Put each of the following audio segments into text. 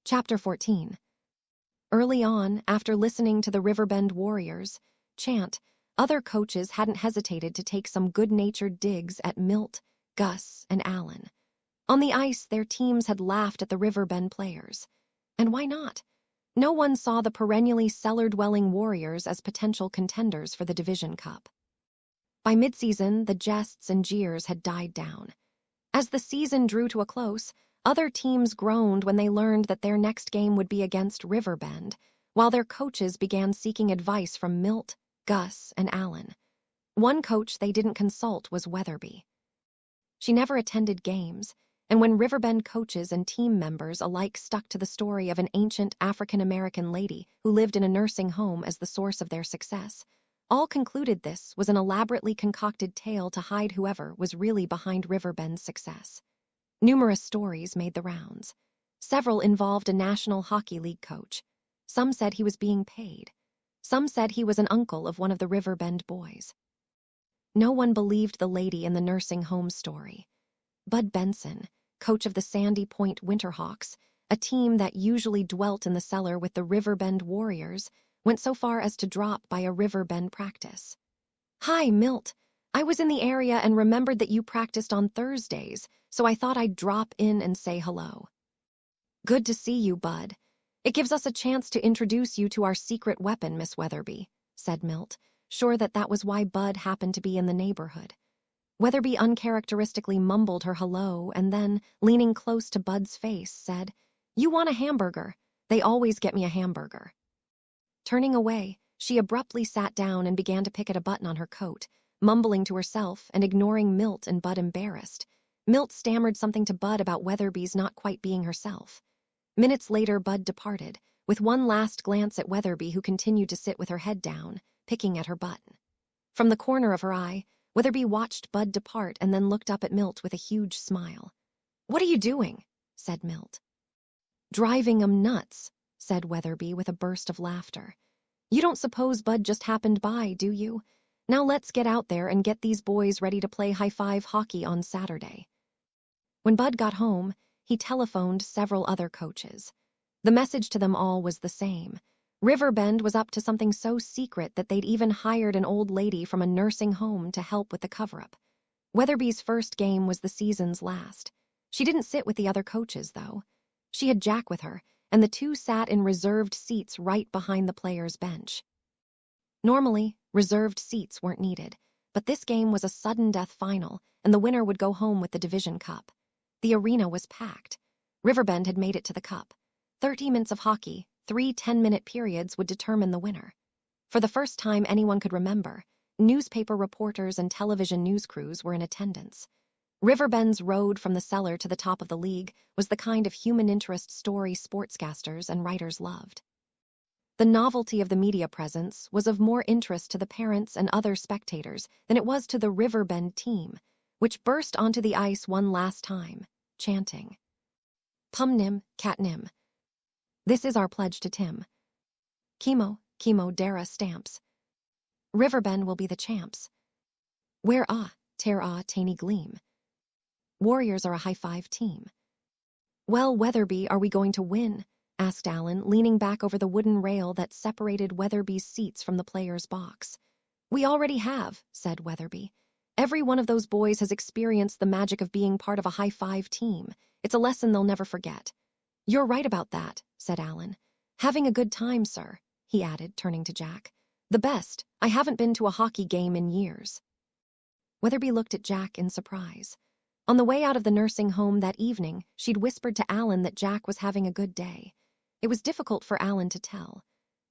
Chapter 14. Early on, after listening to the Riverbend Warriors chant, other coaches hadn't hesitated to take some good-natured digs at Milt, Gus, and Alan. On the ice, their teams had laughed at the Riverbend players. And why not? No one saw the perennially cellar-dwelling Warriors as potential contenders for the Division Cup. By midseason, the jests and jeers had died down. As the season drew to a close, other teams groaned when they learned that their next game would be against Riverbend, while their coaches began seeking advice from Milt, Gus, and Alan. One coach they didn't consult was Weatherby. She never attended games, and when Riverbend coaches and team members alike stuck to the story of an ancient African-American lady who lived in a nursing home as the source of their success, all concluded this was an elaborately concocted tale to hide whoever was really behind Riverbend's success. Numerous stories made the rounds. Several involved a National Hockey League coach. Some said he was being paid. Some said he was an uncle of one of the Riverbend boys. No one believed the lady in the nursing home story. Bud Benson, coach of the Sandy Point Winterhawks, a team that usually dwelt in the cellar with the Riverbend Warriors, went so far as to drop by a Riverbend practice. "Hi, Milt. I was in the area and remembered that you practiced on Thursdays, so I thought I'd drop in and say hello." "Good to see you, Bud. It gives us a chance to introduce you to our secret weapon, Miss Weatherby," said Milt, sure that was why Bud happened to be in the neighborhood. Weatherby uncharacteristically mumbled her hello and then, leaning close to Bud's face, said, "You want a hamburger? They always get me a hamburger." Turning away, she abruptly sat down and began to pick at a button on her coat, mumbling to herself and ignoring Milt and Bud embarrassed. Milt stammered something to Bud about Weatherby's not quite being herself. Minutes later, Bud departed, with one last glance at Weatherby, who continued to sit with her head down, picking at her button. From the corner of her eye, Weatherby watched Bud depart and then looked up at Milt with a huge smile. "What are you doing?" said Milt. "Driving 'em nuts," said Weatherby with a burst of laughter. "You don't suppose Bud just happened by, do you? Now let's get out there and get these boys ready to play high-five hockey on Saturday." When Bud got home, he telephoned several other coaches. The message to them all was the same. Riverbend was up to something so secret that they'd even hired an old lady from a nursing home to help with the cover-up. Weatherby's first game was the season's last. She didn't sit with the other coaches, though. She had Jack with her, and the two sat in reserved seats right behind the players' bench. Normally, reserved seats weren't needed, but this game was a sudden-death final, and the winner would go home with the Division Cup. The arena was packed. Riverbend had made it to the cup. 30 minutes of hockey, 3 10-minute periods would determine the winner. For the first time anyone could remember, newspaper reporters and television news crews were in attendance. Riverbend's road from the cellar to the top of the league was the kind of human interest story sportscasters and writers loved. The novelty of the media presence was of more interest to the parents and other spectators than it was to the Riverbend team, which burst onto the ice one last time, chanting, "Pum nim, cat nim. This is our pledge to Tim. Chemo, chemo, Dara stamps. Riverbend will be the champs. Where tear tiny gleam. Warriors are a high-five team." "Well, Weatherby, are we going to win?" asked Alan, leaning back over the wooden rail that separated Weatherby's seats from the players' box. "We already have," said Weatherby. "Every one of those boys has experienced the magic of being part of a high-five team. It's a lesson they'll never forget." "You're right about that," said Alan. "Having a good time, sir," he added, turning to Jack. "The best. I haven't been to a hockey game in years." Weatherby looked at Jack in surprise. On the way out of the nursing home that evening, she'd whispered to Alan that Jack was having a good day. It was difficult for Alan to tell.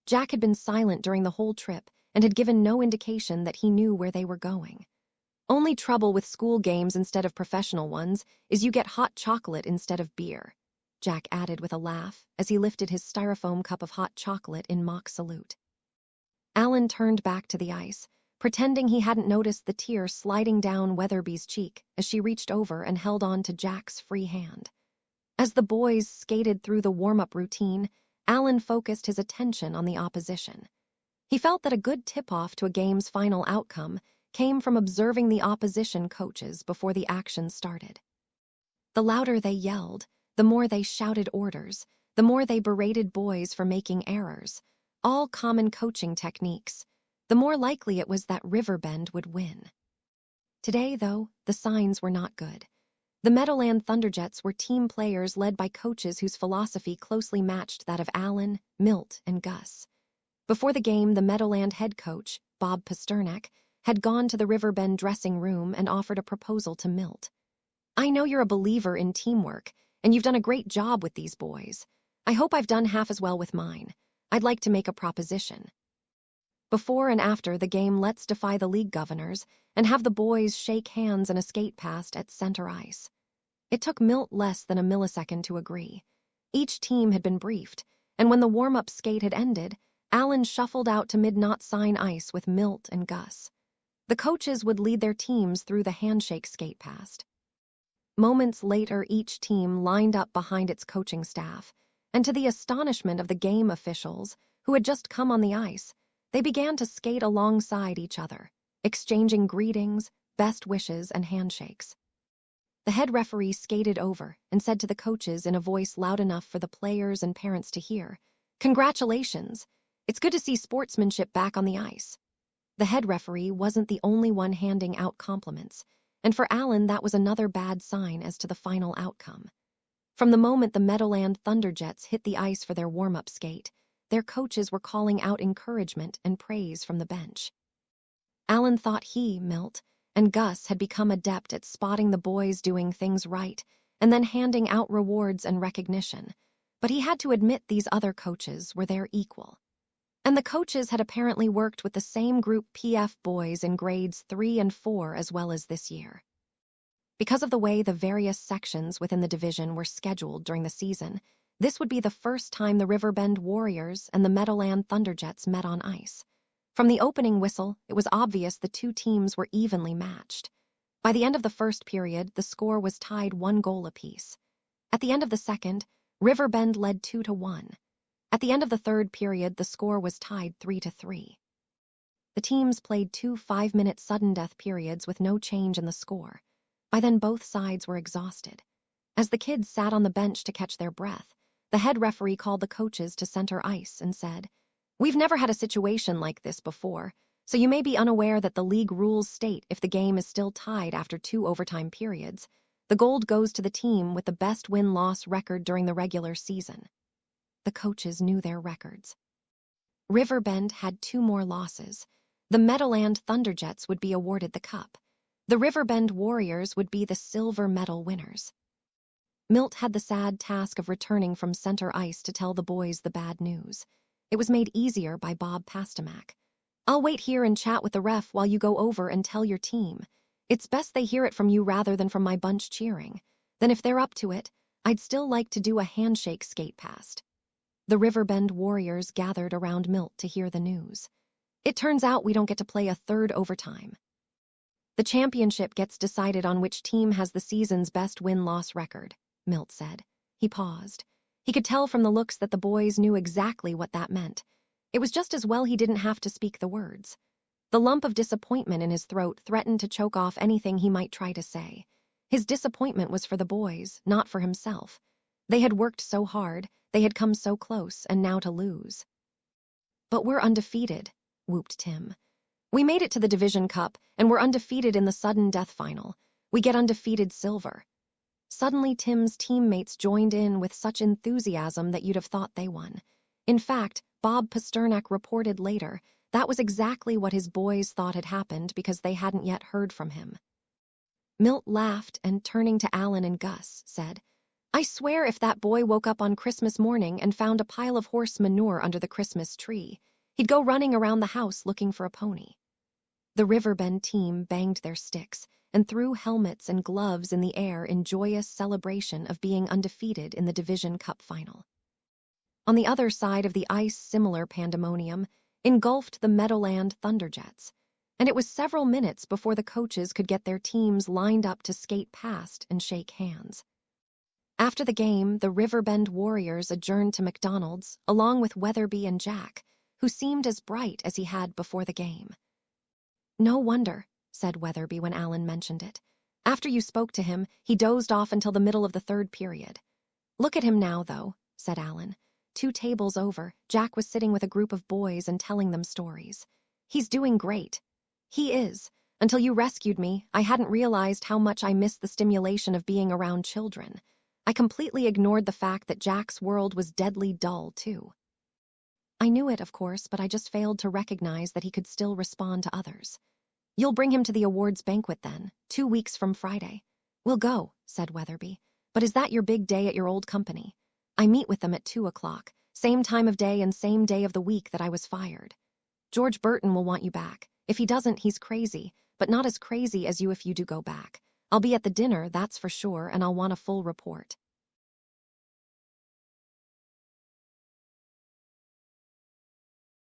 Jack had been silent during the whole trip and had given no indication that he knew where they were going. "Only trouble with school games instead of professional ones is you get hot chocolate instead of beer," Jack added with a laugh as he lifted his styrofoam cup of hot chocolate in mock salute. Alan turned back to the ice, pretending he hadn't noticed the tear sliding down Weatherby's cheek as she reached over and held on to Jack's free hand. As the boys skated through the warm-up routine, Alan focused his attention on the opposition. He felt that a good tip-off to a game's final outcome came from observing the opposition coaches before the action started. The louder they yelled, the more they shouted orders, the more they berated boys for making errors, all common coaching techniques, the more likely it was that Riverbend would win. Today, though, the signs were not good. The Meadowland Thunderjets were team players led by coaches whose philosophy closely matched that of Alan, Milt, and Gus. Before the game, the Meadowland head coach, Bob Pasternak, had gone to the Riverbend dressing room and offered a proposal to Milt. "I know you're a believer in teamwork, and you've done a great job with these boys. I hope I've done half as well with mine. I'd like to make a proposition." Before and after the game, let's defy the league governors and have the boys shake hands and a skate past at center ice. It took Milt less than a millisecond to agree. Each team had been briefed, and when the warm-up skate had ended, Alan shuffled out to mid-knot sign ice with Milt and Gus. The coaches would lead their teams through the handshake skate past. Moments later, each team lined up behind its coaching staff, and to the astonishment of the game officials, who had just come on the ice, they began to skate alongside each other, exchanging greetings, best wishes, and handshakes. The head referee skated over and said to the coaches in a voice loud enough for the players and parents to hear, "Congratulations! It's good to see sportsmanship back on the ice." The head referee wasn't the only one handing out compliments, and for Alan that was another bad sign as to the final outcome. From the moment the Meadowland Thunderjets hit the ice for their warm-up skate, their coaches were calling out encouragement and praise from the bench. Alan thought he, Milt, and Gus had become adept at spotting the boys doing things right and then handing out rewards and recognition, but he had to admit these other coaches were their equal. And the coaches had apparently worked with the same group PF boys in grades 3 and 4 as well as this year. Because of the way the various sections within the division were scheduled during the season, this would be the first time the Riverbend Warriors and the Meadowland Thunderjets met on ice. From the opening whistle, it was obvious the two teams were evenly matched. By the end of the first period, the score was tied 1 goal apiece. At the end of the second, Riverbend led 2-1. At the end of the third period, the score was tied 3-3. The teams played 2 5-minute sudden death periods with no change in the score. By then, both sides were exhausted. As the kids sat on the bench to catch their breath, the head referee called the coaches to center ice and said, "We've never had a situation like this before, so you may be unaware that the league rules state if the game is still tied after 2 overtime periods, the gold goes to the team with the best win-loss record during the regular season." The coaches knew their records. Riverbend had 2 more losses. The Meadowland Thunderjets would be awarded the cup. The Riverbend Warriors would be the silver medal winners. Milt had the sad task of returning from center ice to tell the boys the bad news. It was made easier by Bob Pasternak. "I'll wait here and chat with the ref while you go over and tell your team. It's best they hear it from you rather than from my bunch cheering. Then if they're up to it, I'd still like to do a handshake skate past." The Riverbend Warriors gathered around Milt to hear the news. "It turns out we don't get to play a third overtime. The championship gets decided on which team has the season's best win-loss record," Milt said. He paused. He could tell from the looks that the boys knew exactly what that meant. It was just as well he didn't have to speak the words. The lump of disappointment in his throat threatened to choke off anything he might try to say. His disappointment was for the boys, not for himself. They had worked so hard, they had come so close, and now to lose. "But we're undefeated," whooped Tim. "We made it to the Division Cup, and we're undefeated in the sudden death final. We get undefeated silver." Suddenly, Tim's teammates joined in with such enthusiasm that you'd have thought they won. In fact, Bob Pasternak reported later that was exactly what his boys thought had happened because they hadn't yet heard from him. Milt laughed and, turning to Alan and Gus, said, "I swear if that boy woke up on Christmas morning and found a pile of horse manure under the Christmas tree, he'd go running around the house looking for a pony." The Riverbend team banged their sticks and threw helmets and gloves in the air in joyous celebration of being undefeated in the Division Cup final. On the other side of the ice, similar pandemonium engulfed the Meadowland Thunderjets, and it was several minutes before the coaches could get their teams lined up to skate past and shake hands. After the game, the Riverbend Warriors adjourned to McDonald's along with Weatherby and Jack, who seemed as bright as he had before the game. "No wonder," said Weatherby when Alan mentioned it. "After you spoke to him, he dozed off until the middle of the third period. Look at him now, though. said Alan. 2 tables over, Jack was sitting with a group of boys and telling them stories. He's doing great. He is. Until you rescued me, I hadn't realized how much I missed the stimulation of being around children. I completely ignored the fact that Jack's world was deadly dull, too. I knew it, of course, but I just failed to recognize that he could still respond to others. You'll bring him to the awards banquet then, 2 weeks from Friday. We'll go, said Weatherby. But is that your big day at your old company? I meet with them at 2 o'clock, same time of day and same day of the week that I was fired. George Burton will want you back. If he doesn't, he's crazy, but not as crazy as you if you do go back. I'll be at the dinner, that's for sure, and I'll want a full report.